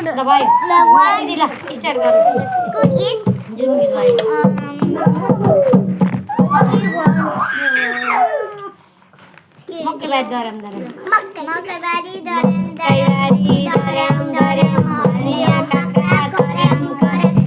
भयो दिदीलाई स्टार्ट गर्नु जुन गीत भयो मकै बारी दरम दरम हरिया काका करम करम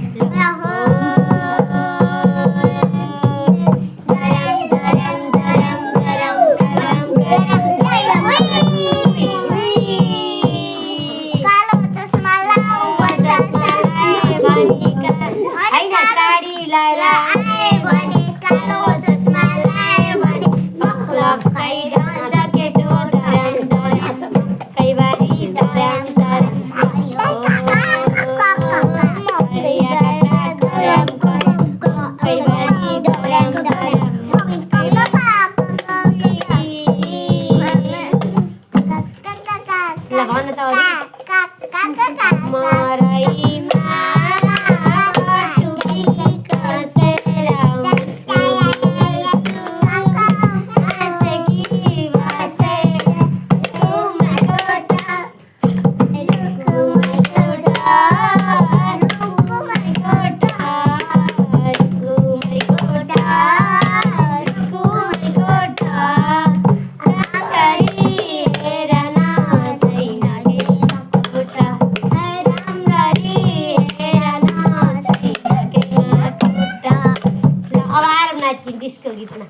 डिस्को गीतमा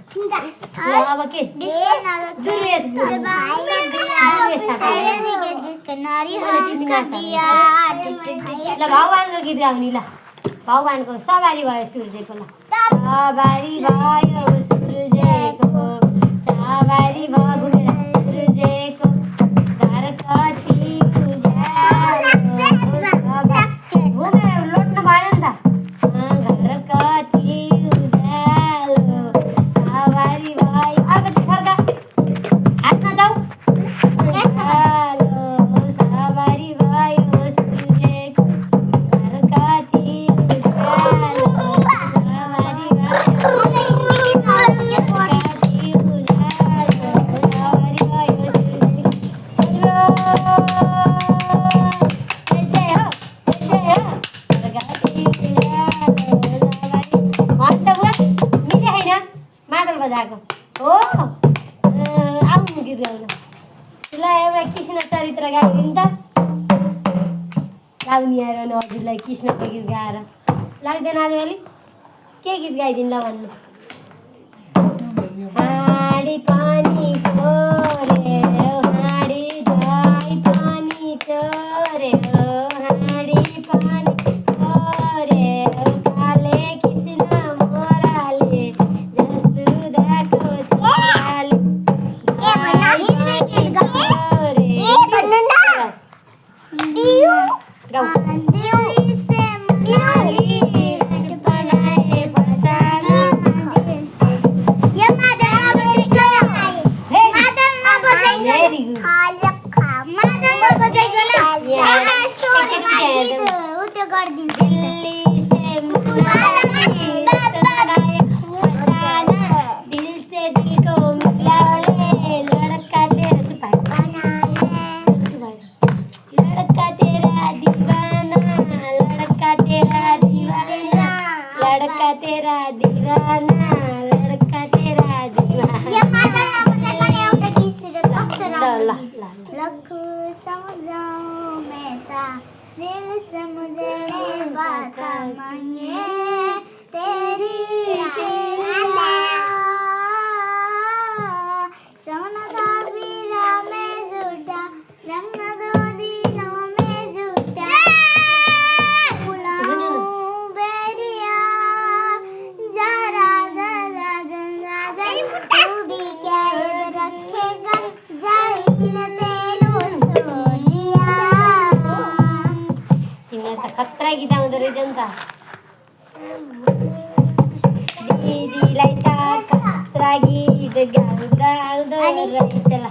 अब के ल भगवानको गीत गाउने ल भगवानको सवारी भयो सूर्यको ल सवारी भयो सूर्यको सवारी भयो घुमेर सूर्यको घर कति घुमेर लोट्नु भएन नि त घर कति बजाएको हो आउनु गीत गाउन ल एउटा कृष्ण चरित्र गाइदिनु त गाउने आएर हजुरलाई कृष्णको गीत गाएर लाग्दैन आजभोलि के गीत गाइदिनु ल भन्नु हाँडी पानी खोरे हाँडी जाई पानी चोरे हाँडी पानी खोरे काले कृष्ण मोराले गीत आउँदो रहेछ नि त दिदीलाई त खतरा गीत गाउँदा आउँदो रहेछ ल